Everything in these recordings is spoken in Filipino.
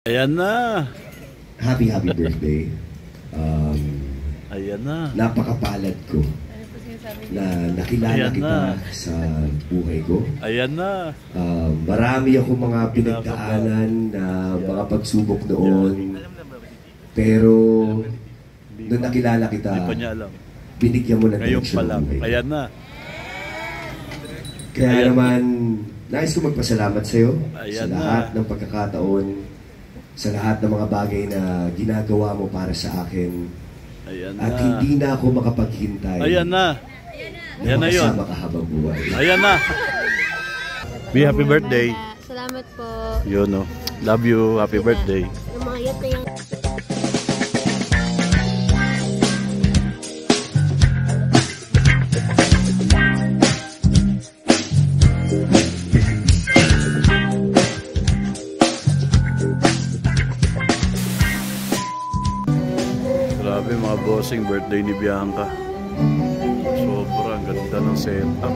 Ayan na. Happy birthday. Ayan na. Napakapalad ko na nakilala kita sa buhay ko. Ayan na. Marami ako mga pinagdaanan na mga pagsubok noon. Pero nung nakilala kita, binigyan mo ng direksyon ng buhay. Ayan na. Kaya naman, nais ko magpasalamat sa iyo sa lahat ng pagkakataon, sa lahat ng mga bagay na ginagawa mo para sa akin. Ayan na. At hindi na ako makapaghintay. Ayan na. Ayan na yun. Makasama ka habang buhay. Ayan na. Be happy birthday. Salamat po. Yun o. Love you. Happy birthday. Lumayat na yung... Grabe mga bossing, birthday ni Bianca. Sobrang ganda ng setup.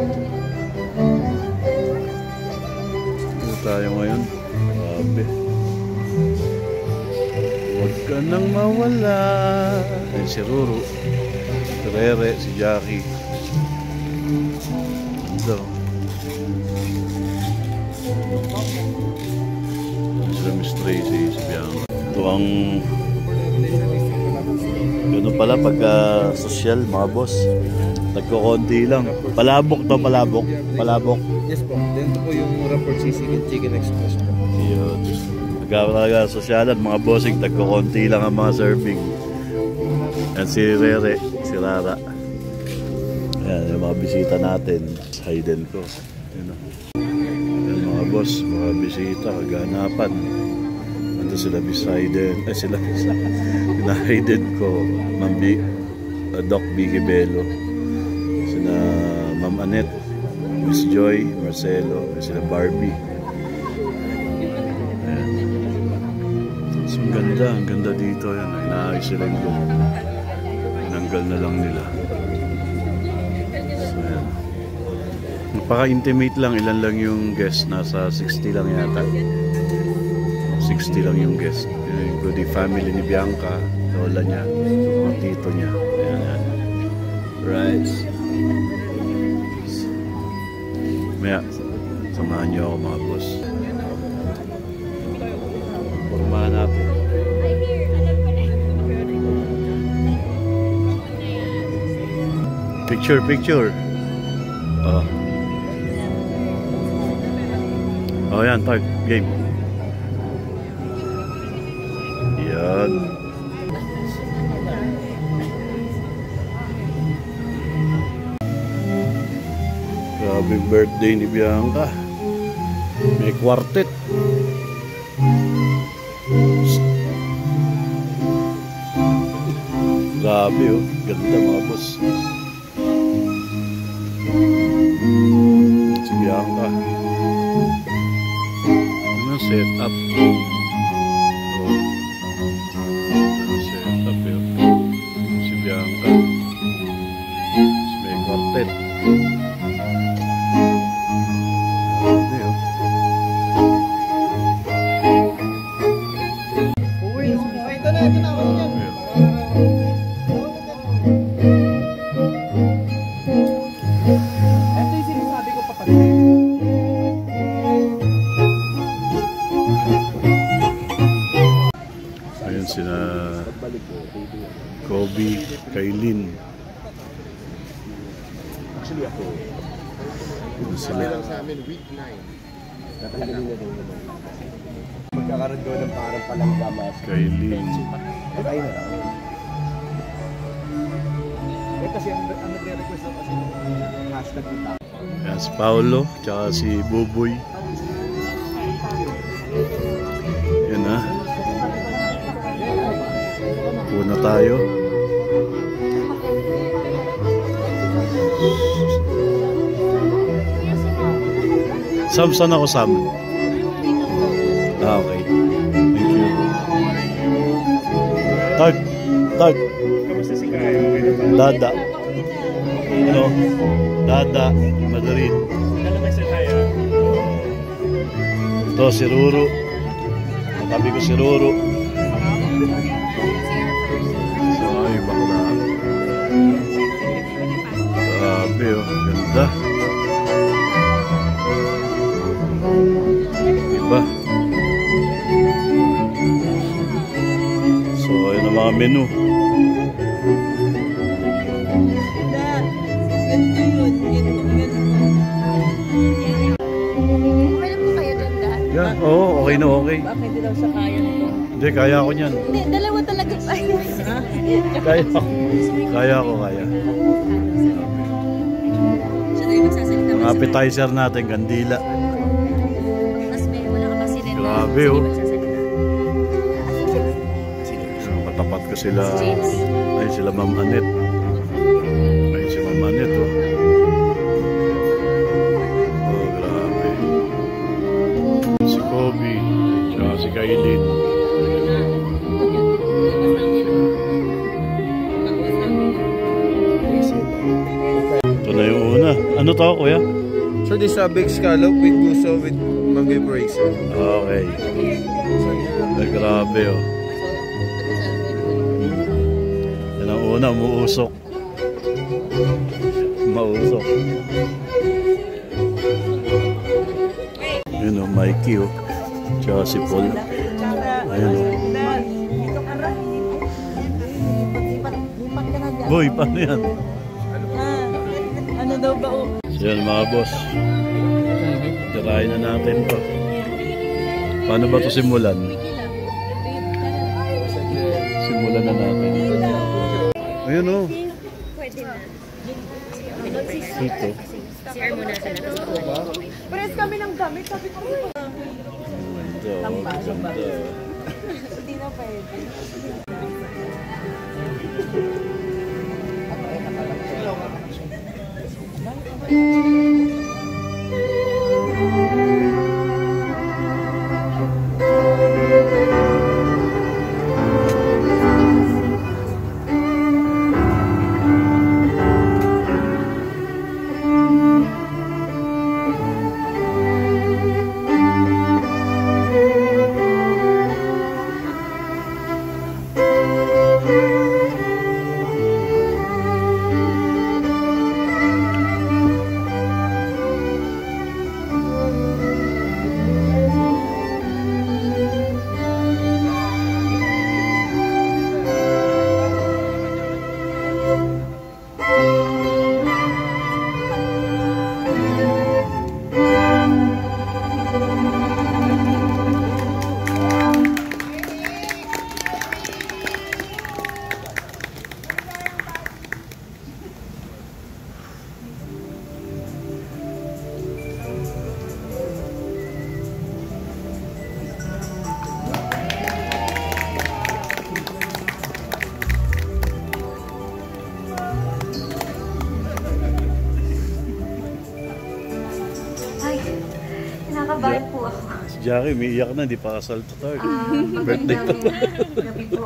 Ito tayo ngayon. Grabe. Huwag ka nang mawala. Ayun si Ruru, si Rere, si Jackie. Ganda. Sila Miss Tracy, si Bianca. Ito ang gano'n pala pagka social mga boss, nagkukonti lang. Palabok to, palabok. Yes po, then ito po yung Rapport Chicken Express po. Yun, pagka sosyalan mga bossing, nagkukonti lang ang mga serving. Yan si Rere, si Rara. Yan yung mga bisita natin, hidden ko. Yan mga boss, mga bisita, kaganapan. Ito sila beside sila hinahidden ko, Ma'am Doc Vicky Bello, sila Ma'am Annette, Miss Joy, Marcelo, sila Barbie. Ayan. So, ang ganda dito yan. Inaayos sila yung look. Tinanggal na lang nila. So, ayan. Napaka-intimate lang. Ilan lang yung guest? Nasa 60 lang yata. 60 lang yung guest. Including family ni Bianca, lola niya, mga tito niya. Ayan, ayan. Right. Maya, samahan niyo ako mga boss. Pagmamahan natin. Picture. Oh yan, tag, game. Yan. Grabe birthday ni Bianca. May quartet. Grabe oh. Ganda mga boss. Si Bianca. Ano setup? Si Bianca. May quartet. Ayun sila Kobe, Kailin. Actually ako, Sila sa amin week 9. Natanggalin na doon naman. Magkakaroon doon ng parang palanggamas. Kailin. Ay na lang. Kasi ang nagre-request na kasi yung hashtag nita. Yan si Paolo, tsaka si Buboy. Yan na. Puna tayo. Sam, saan ako, Sam? Okay. Thank you. Tag. Kamusta si Kaya? Dada. Ano? Dada, Madrid. Alam mo si Kaya? Ito si Ruru. Tabi ko si Roro. So, ay, bakla. Grabe, oh. Ganda. Diba? So, ayun ang mga menu. Okay lang po kayo doon dahil. Yeah, oo, okay na okay. Bakit hindi daw siya kaya nito? Hindi, kaya ko niyan. Hindi, dalawa talaga tayo. Kaya ko. Kaya ko, kaya. Siya na yung magsasalita. Ang appetizer natin, kandila. Mas may wala ka pa sinend. Grabe, oh. Matapat ko sila. Ay, sila Ma'am Anet. Ay, si Ma'am Anet, oh. Oh, grabe. Si Kobe. Tsaka si Kailin. Ito na yung una. Ano to, kuya? So this is big scallop with gusto with mango bracer. Okay. Ay, grabe, oh. Yan ang una, umuusok. Mausok. Yun, oh, Mikey, oh. Tsaka si Paul. Ayun, oh. Boy, paano yan? Ano daw ba? So yan, mga boss. Tirahin na natin to. Paano ba to simulan? Simulan na natin. Ayun, oh. Pwede na. Dito. CR muna sa labas. Pares kami ng gamit. Sabi ko, Ganda, oh. Ganda. hindi na pwede. Kinakabahan po ako. Si Jackie, may iyak na. Hindi pa kasal to tayo. Birthday Magandang pa. gabi po.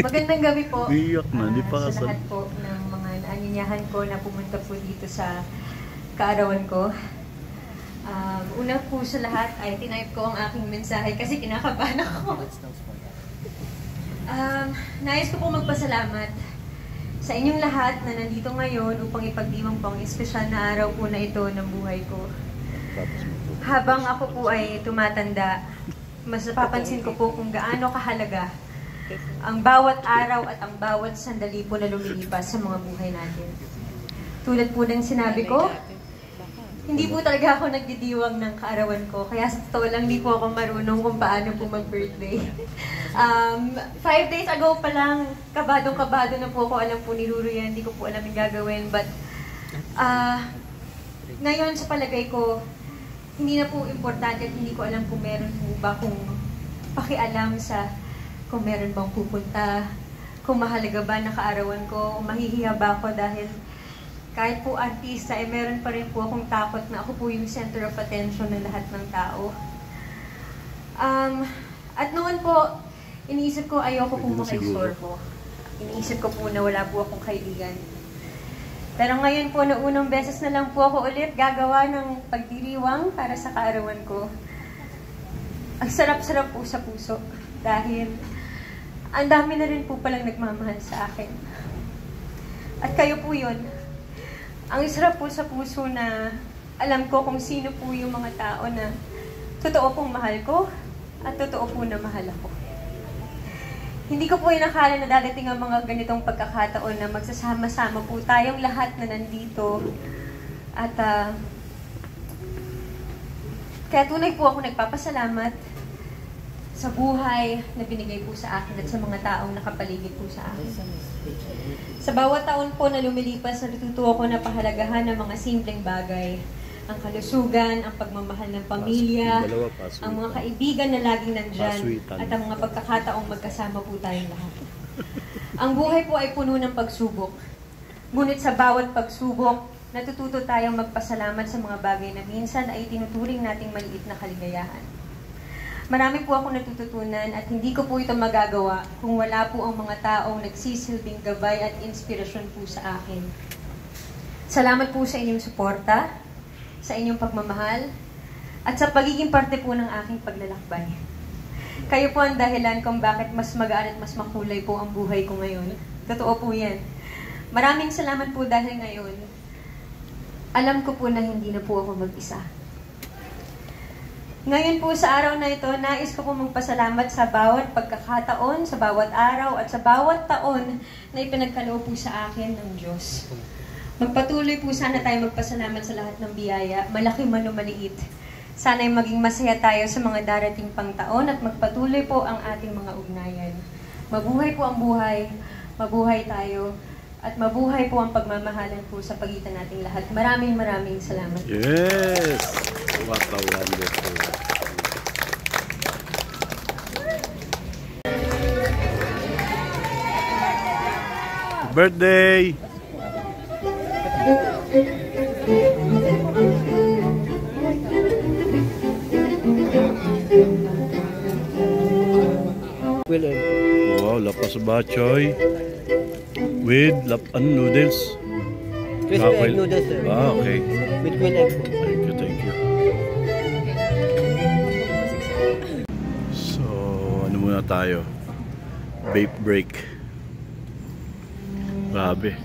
Magandang gabi po. Iyak na, hindi pa Sa kasal. lahat po ng mga naanyinyahan ko na pumunta po dito sa kaarawan ko. Una po sa lahat ay tinype ko ang aking mensahe kasi kinakabahan ako. Nais ko po magpasalamat sa inyong lahat na nandito ngayon upang ipagdiwang po ang espesyal na araw po na ito ng buhay ko. Habang ako po ay tumatanda, mas napapansin ko po kung gaano kahalaga ang bawat araw at ang bawat sandali po na lumilipas sa mga buhay natin. Tulad po ng sinabi ko, hindi po talaga ako nagdidiwang ng kaarawan ko. Kaya sa totoo lang, hindi po ako marunong kung paano po mag-birthday. 5 days ago pa lang, kabadong-kabado na po ako. Alam po ni Ruru yan, hindi ko po alam yung gagawin. But, ngayon sa palagay ko, hindi na po importante at hindi ko alam kung meron po ba kung pakialam sa kung meron bang pupunta, kung mahalaga ba na kaarawan ko, kung mahihiya ba ako dahil kahit po artista, meron pa rin po akong takot na ako po yung center of attention ng lahat ng tao. At noon po, iniisip ko ayoko pong makaistorbo. Iniisip ko po na wala po akong kaibigan. Pero ngayon po, na unang beses na lang po ako ulit gagawa ng pagdiriwang para sa kaarawan ko. Ang sarap-sarap po sa puso dahil ang dami na rin po palang nagmamahal sa akin. At kayo po yun. Ang sarap po sa puso na alam ko kung sino po yung mga tao na totoo pong mahal ko at totoo po na mahal ako. Hindi ko po inakala na dadating ang mga ganitong pagkakataon na magsasama-sama po tayong lahat na nandito. At kaya tunay po ako nagpapasalamat sa buhay na binigay po sa akin at sa mga taong nakapaligid po sa akin. Sa bawat taon po na lumilipas, natututo ako na pahalagahan ng mga simpleng bagay. Ang kalusugan, ang pagmamahal ng pamilya, ang mga kaibigan na laging nandyan, at ang mga pagkakataong magkasama po tayong lahat. Ang buhay po ay puno ng pagsubok. Ngunit sa bawat pagsubok, natututo tayong magpasalamat sa mga bagay na minsan ay tinuturing nating maliit na kaligayahan. Marami po akong natututunan at hindi ko po ito magagawa kung wala po ang mga taong nagsisilbing gabay at inspirasyon po sa akin. Salamat po sa inyong suporta, sa inyong pagmamahal, at sa pagiging parte po ng aking paglalakbay. Kayo po ang dahilan kung bakit mas magaan at mas makulay po ang buhay ko ngayon. Totoo po yan. Maraming salamat po dahil ngayon, alam ko po na hindi na po ako mag-isa. Ngayon po sa araw na ito, nais ko po magpasalamat sa bawat pagkakataon, sa bawat araw, at sa bawat taon na ipinagkaloob po sa akin ng Diyos. Magpatuloy po sana tayo magpasalamat sa lahat ng biyaya, malaki man o maliit. Sana'y maging masaya tayo sa mga darating pang taon at magpatuloy po ang ating mga ugnayan. Mabuhay po ang buhay, mabuhay tayo, at mabuhay po ang pagmamahalan po sa pagitan nating lahat. Maraming salamat. Yes! What a wonderful. Birthday! Wow, lapas bachoy with noodles. Crispy egg noodles, sir. Ah, okay. With quail egg. Thank you, thank you. So, ano muna tayo? Vape break. Grabe.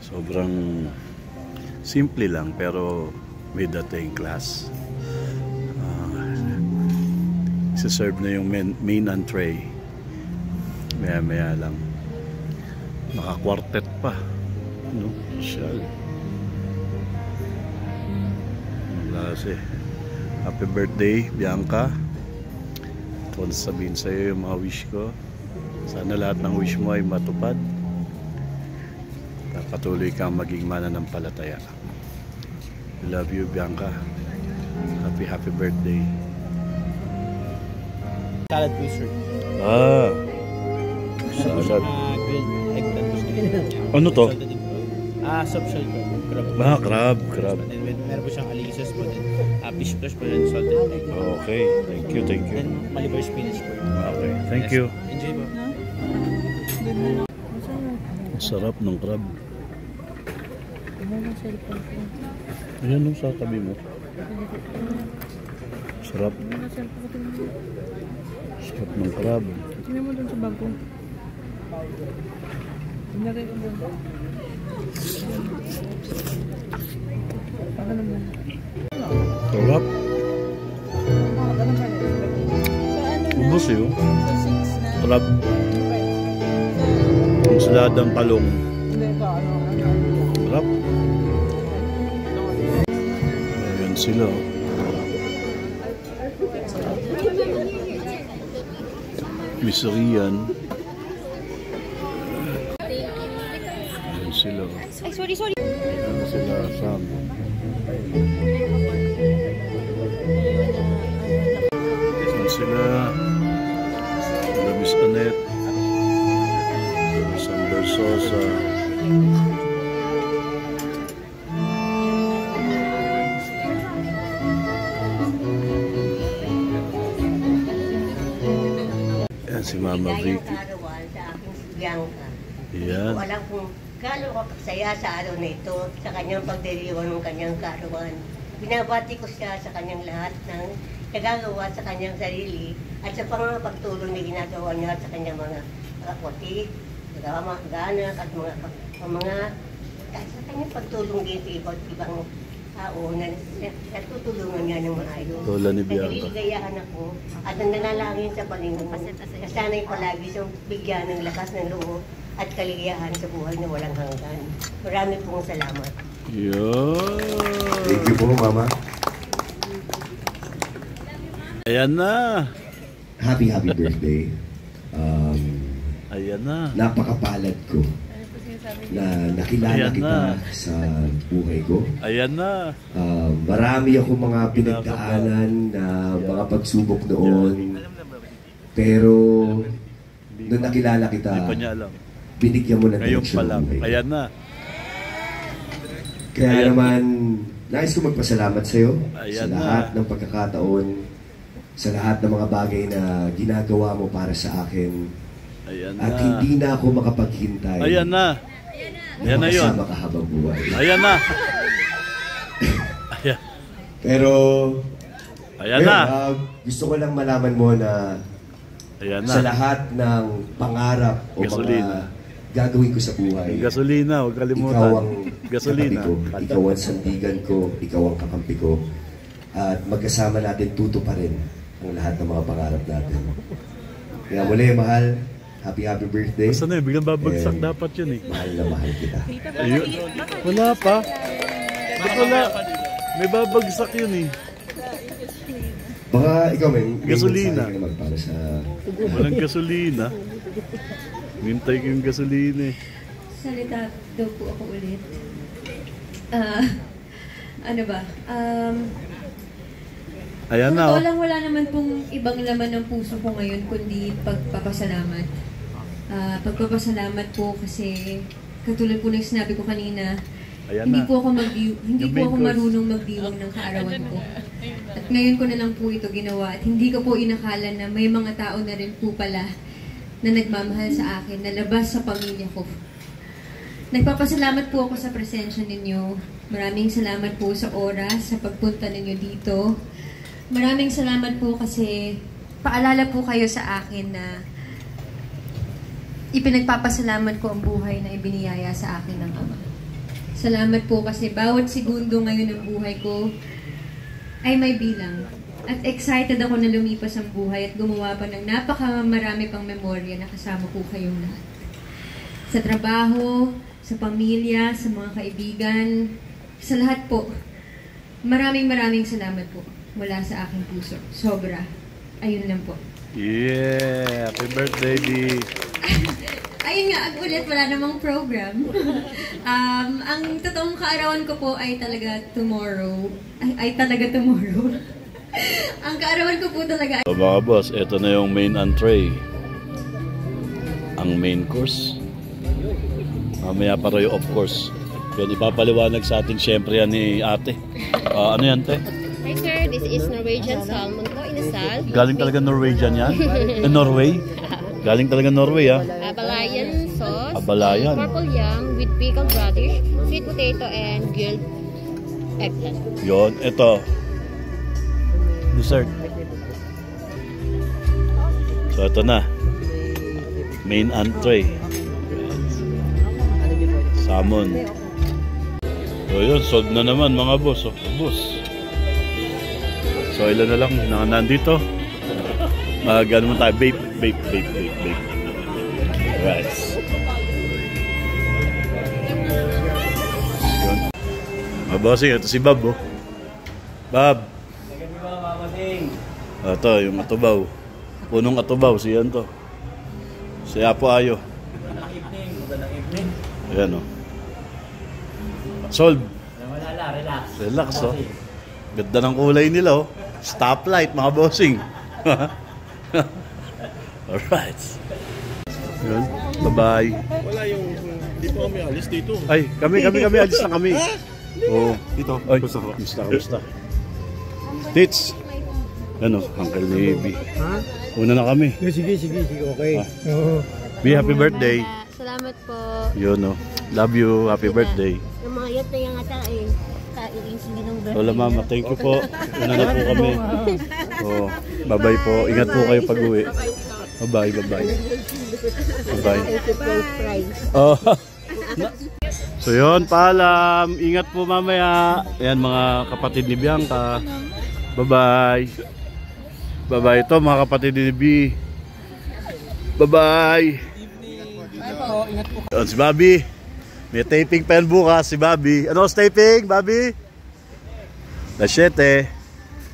Sobrang simple lang pero may dating class. Isa-serve na yung main entree. Maya-maya lang. Naka-quartet pa. No? Social. Klase. Happy birthday, Bianca. Ito na sabihin sa'yo yung mga wish ko. Sana lahat ng wish mo ay matupad. Patuloy kang maging mananampalataya. I love you, Bianca. Happy birthday. Salad po, sir. Ah. Salad. Grilled eggplant. Ano to? Soft shell po. Crab. Meron po siyang aligi sauce po. Fish flesh po and salted egg. Okay. Thank you. Then Malibar spinach po. Okay. Thank you. Enjoy po. Sarap ng crab. Ayan no, sa tabi mo. Sarap. Sarap ng crab. Tingnan mo dun sa bago. Nilagay ko dun. Paano naman? Sarap. Ubus yun. Crab. Ensaladang talong. Sarap. Ayan sila. Miserian. Ayan sila. Ay, sorry. Ayan sila, Sam. Ayan sila. Miss Annette. Sander Sosa. Ayan si Mama Vicky. Karawan sa aking si Bianca. Hindi Ayan. ko alam kung gaano ka kasaya sa araw na ito sa kanyang pagdiriwang ng kanyang karawan. Binabati ko siya sa kanyang lahat ng nagagawa sa kanyang sarili at sa pagtulong na ginagawa niya sa kanyang mga kapatid, mga ganak at sa kanyang pagtulong din sa iba't ibang tao na natutulungan niya ng maayos. Tulad ni Bianca. Nagiligayahan ako at nananalangin sa Panginoon na sana'y palagi siyang bigyan ng lakas ng loob at kaligayahan sa buhay na walang hanggan. Marami pong salamat. Thank you po, Mama. Ayan na. Happy birthday. Ayan na. Napakapalad ko na nakilala Ayan kita na. sa buhay ko. Ayan na. Marami ako mga pinagdaanan na mga pagsubok noon. Pero nung nakilala kita, Hindi pa niya alam. binigyan mo ng Ngayon direksyon pa ng lang. buhay. Ayan na. Kaya Ayan. naman, nais ko magpasalamat sa iyo sa Ayan lahat na. ng pagkakataon, sa lahat ng mga bagay na ginagawa mo para sa akin. Ayan At na. hindi na ako makapaghintay. Ayan na. Ayan na yun. Makasama ka habang buhay. Ayan na. Ayan. Pero, Ayan ngayon, na. gusto ko lang malaman mo na Ayan sa na. lahat ng pangarap o Gasolina. mga gagawin ko sa buhay, Gasolina, huwag ikaw kalimutan. ang Gasolina. katabi ko, ikaw ang sandigan ko, ikaw ang kakampi ko. At magkasama natin tuto pa rin ang lahat ng mga pangarap natin. Kaya muli, mahal, happy birthday. Basta na yun, biglang babagsak And dapat yun eh. Mahal na mahal kita. Ayun. Wala pa. Ba't wala? May babagsak yun eh. Baka ikaw may Gasolina. mensahe ka naman para sa... Walang gasolina. Mintay ko yung gasolina eh. Salita daw po ako ulit. Ano ba? Ayan na. Totoo lang, wala naman pong ibang laman ng puso ko ngayon kundi pagpapasalamat. Pagpapasalamat po kasi katulad po ng sinabi ko kanina, Ayan hindi na. po ako Yung main course. marunong magdiwang ng kaarawan ko. At ngayon ko na lang po ito ginawa at hindi ko po inakala na may mga tao na rin po pala na nagmamahal sa akin, na labas sa pamilya ko. Nagpapasalamat po ako sa presensya ninyo. Maraming salamat po sa oras, sa pagpunta ninyo dito. Maraming salamat po kasi paalala po kayo sa akin na ipinagpapasalamat ko ang buhay na ibiniyaya sa akin ng Ama. Salamat po kasi bawat segundo ngayon ng buhay ko ay may bilang. At excited ako na lumipas ang buhay at gumawa pa ng napakamarami pang memorya na kasama po kayong lahat. Sa trabaho, sa pamilya, sa mga kaibigan, sa lahat po. Maraming salamat po mula sa aking puso. Sobra. Ayun lang po. Yeah! Happy birthday, B! Ayun nga, ulit, wala namang program. Ang totoong kaarawan ko po ay talaga tomorrow. Ay talaga tomorrow. Ang kaarawan ko po talaga ay... So mga boss, ito na yung main entree. Ang main course. Mamaya pa rin of course. Yun, ipapaliwanag sa atin syempre yan ni ate. Ano yan, te? Hi sir, this is Norwegian salmon po, inasal. Galing talaga Norwegian yan? Norway? Galing talaga Norway, ha? Abalayan sauce. Abalayan. Purple yam with pickled radish, sweet potato, and grilled eggplant. Yun, ito. Dessert. So, ito na. Main entree. Salmon. So, yun. Sold na naman, mga boss. Oh, boss. So, ilan na lang na nandito. Gano'n mo tayo. Vape. Right. Yun. Mga bossing, ito si Bob, oh. Bob. Ito, yung atubaw. Punong atubaw, siyan to. Si Apo Ayo. Ayan, oh. Solve. Relax, oh. Ganda ng kulay nila, oh. Stoplight, mga bossing. Alright. Yun. Bye-bye. Wala yung... Hindi po kami alis dito. Ay, kami alis na kami. Oo. Dito. Ay, kamusta. Tits. Ano, Uncle Navy. Ha? Una na kami. Sige, okay. Ah. Oo. Be happy birthday. Salamat po. Yun, no. Love you. Happy birthday. Yung mga yat na yung ata eh. iisingin ng birthday. Lola Mama, thank you po. Una na po kami. Oh, bye-bye po. Ingat po kayo pag-uwi. Bye-bye, bye-bye. Bye-bye. Oh. So yun, paalam. Ingat po mamaya. Ayan mga kapatid ni Bianca. Bye-bye. Bye-bye. Ito mga kapatid ni B. Bye-bye. Yun, si Bobby. May taping pa yan bukas si Bobby. Ano taping, Bobby? Alas 7.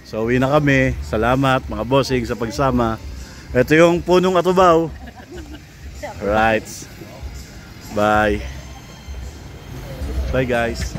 So uwi na kami. Salamat mga bossing sa pagsama. Ito yung punong atubaw. Alright. Bye. Bye guys.